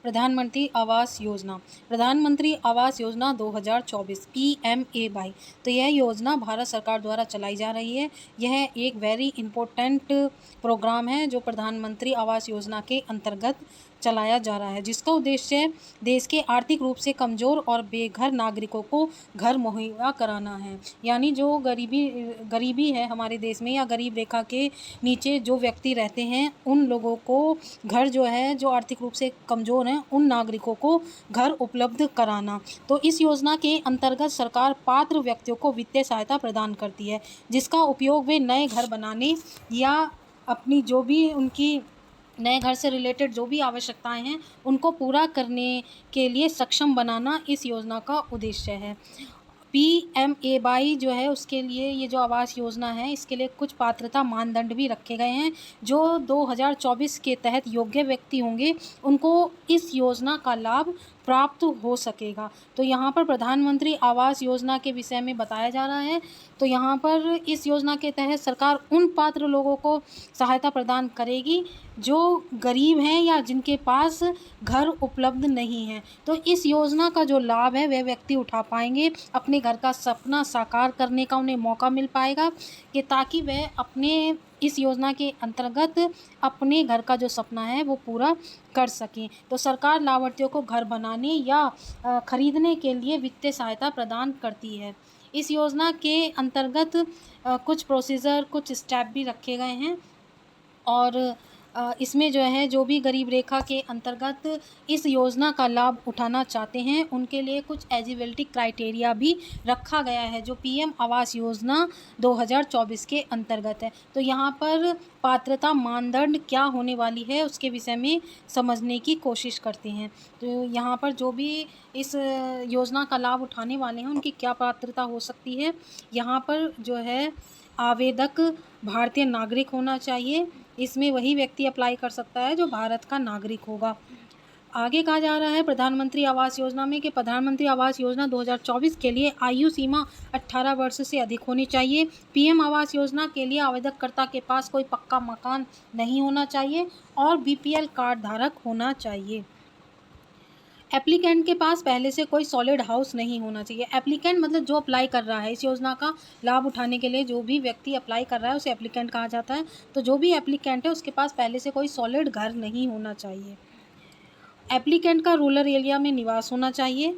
प्रधानमंत्री आवास योजना। प्रधानमंत्री आवास योजना 2024 PMAY। तो यह योजना भारत सरकार द्वारा चलाई जा रही है। यह एक वेरी इम्पोर्टेंट प्रोग्राम है जो प्रधानमंत्री आवास योजना के अंतर्गत चलाया जा रहा है, जिसका उद्देश्य देश के आर्थिक रूप से कमज़ोर और बेघर नागरिकों को घर मुहैया कराना है। यानी जो गरीबी है हमारे देश में, या गरीब रेखा के नीचे जो व्यक्ति रहते हैं, उन लोगों को घर जो है, जो आर्थिक रूप से कमज़ोर हैं, उन नागरिकों को घर उपलब्ध कराना। तो इस योजना के अंतर्गत सरकार पात्र व्यक्तियों को वित्तीय सहायता प्रदान करती है, जिसका उपयोग वे नए घर बनाने या अपनी जो भी उनकी नए घर से रिलेटेड जो भी आवश्यकताएं हैं, उनको पूरा करने के लिए सक्षम बनाना इस योजना का उद्देश्य है। PMAY जो है, उसके लिए ये जो आवास योजना है, इसके लिए कुछ पात्रता मानदंड भी रखे गए हैं। जो 2024 के तहत योग्य व्यक्ति होंगे, उनको इस योजना का लाभ प्राप्त हो सकेगा। तो यहाँ पर प्रधानमंत्री आवास योजना के विषय में बताया जा रहा है। तो यहाँ पर इस योजना के तहत सरकार उन पात्र लोगों को सहायता प्रदान करेगी जो गरीब हैं या जिनके पास घर उपलब्ध नहीं है। तो इस योजना का जो लाभ है वह व्यक्ति उठा पाएंगे, अपने घर का सपना साकार करने का उन्हें मौका मिल पाएगा, कि ताकि वह अपने इस योजना के अंतर्गत अपने घर का जो सपना है वो पूरा कर सकें। तो सरकार लाभार्थियों को घर बनाने या खरीदने के लिए वित्तीय सहायता प्रदान करती है। इस योजना के अंतर्गत कुछ प्रोसीजर, कुछ स्टेप भी रखे गए हैं, और इसमें जो है, जो भी गरीब रेखा के अंतर्गत इस योजना का लाभ उठाना चाहते हैं, उनके लिए कुछ एलिजिबिलिटी क्राइटेरिया भी रखा गया है, जो PM आवास योजना 2024 के अंतर्गत है। तो यहाँ पर पात्रता मानदंड क्या होने वाली है, उसके विषय में समझने की कोशिश करते हैं। तो यहाँ पर जो भी इस योजना का लाभ उठाने वाले हैं, उनकी क्या पात्रता हो सकती है। यहाँ पर जो है, आवेदक भारतीय नागरिक होना चाहिए। इसमें वही व्यक्ति अप्लाई कर सकता है जो भारत का नागरिक होगा। आगे कहा जा रहा है प्रधानमंत्री आवास योजना में कि प्रधानमंत्री आवास योजना 2024 के लिए आयु सीमा 18 वर्ष से अधिक होनी चाहिए। PM आवास योजना के लिए आवेदककर्ता के पास कोई पक्का मकान नहीं होना चाहिए और BPL कार्ड धारक होना चाहिए। एप्लीकेंट के पास पहले से कोई सॉलिड हाउस नहीं होना चाहिए। एप्लीकेंट मतलब जो अप्लाई कर रहा है इस योजना का लाभ उठाने के लिए, जो भी व्यक्ति अप्लाई कर रहा है उसे एप्लीकेंट कहा जाता है। तो जो भी एप्लीकेंट है उसके पास पहले से कोई सॉलिड घर नहीं होना चाहिए। एप्लीकेंट का रूरल एरिया में निवास होना चाहिए।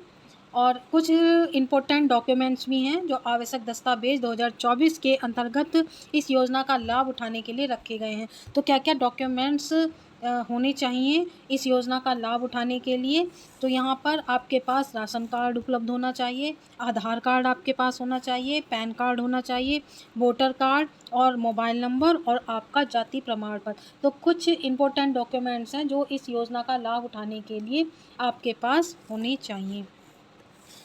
और कुछ इम्पोर्टेंट डॉक्यूमेंट्स भी हैं जो आवश्यक दस्तावेज 2024 के अंतर्गत इस योजना का लाभ उठाने के लिए रखे गए हैं। तो क्या क्या डॉक्यूमेंट्स होने चाहिए इस योजना का लाभ उठाने के लिए। तो यहाँ पर आपके पास राशन कार्ड उपलब्ध होना चाहिए, आधार कार्ड आपके पास होना चाहिए, पैन कार्ड होना चाहिए, वोटर कार्ड और मोबाइल नंबर और आपका जाति प्रमाण पत्र। तो कुछ इम्पोर्टेंट डॉक्यूमेंट्स हैं जो इस योजना का लाभ उठाने के लिए आपके पास होने चाहिए।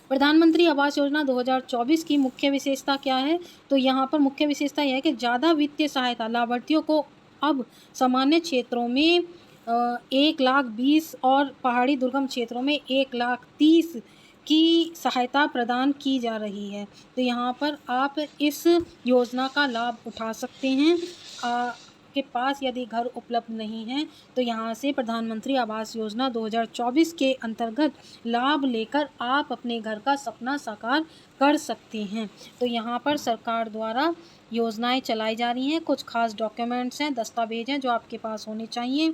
प्रधानमंत्री आवास योजना 2024 की मुख्य विशेषता क्या है। तो यहाँ पर मुख्य विशेषता यह है कि ज़्यादा वित्तीय सहायता लाभार्थियों को अब सामान्य क्षेत्रों में 1,20,000 और पहाड़ी दुर्गम क्षेत्रों में 1,30,000 की सहायता प्रदान की जा रही है। तो यहाँ पर आप इस योजना का लाभ उठा सकते हैं। के पास यदि घर उपलब्ध नहीं है तो यहाँ से प्रधानमंत्री आवास योजना 2024 के अंतर्गत लाभ लेकर आप अपने घर का सपना साकार कर सकते हैं। तो यहाँ पर सरकार द्वारा योजनाएं चलाई जा रही हैं। कुछ खास डॉक्यूमेंट्स हैं, दस्तावेज हैं जो आपके पास होने चाहिए।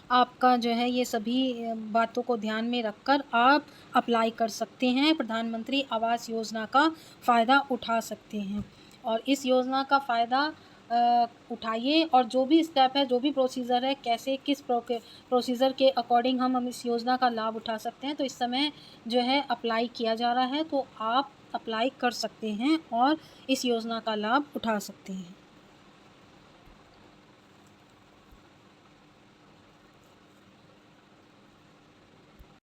आपका जो है, ये सभी बातों को ध्यान में रखकर आप अप्लाई कर सकते हैं, प्रधानमंत्री आवास योजना का फ़ायदा उठा सकते हैं। और इस योजना का फ़ायदा उठाइए, और जो भी स्टेप है, जो भी प्रोसीजर है, कैसे किस प्रोसीजर के अकॉर्डिंग हम इस योजना का लाभ उठा सकते हैं, तो इस समय जो है अप्लाई किया जा रहा है। तो आप अप्लाई कर सकते हैं और इस योजना का लाभ उठा सकते हैं।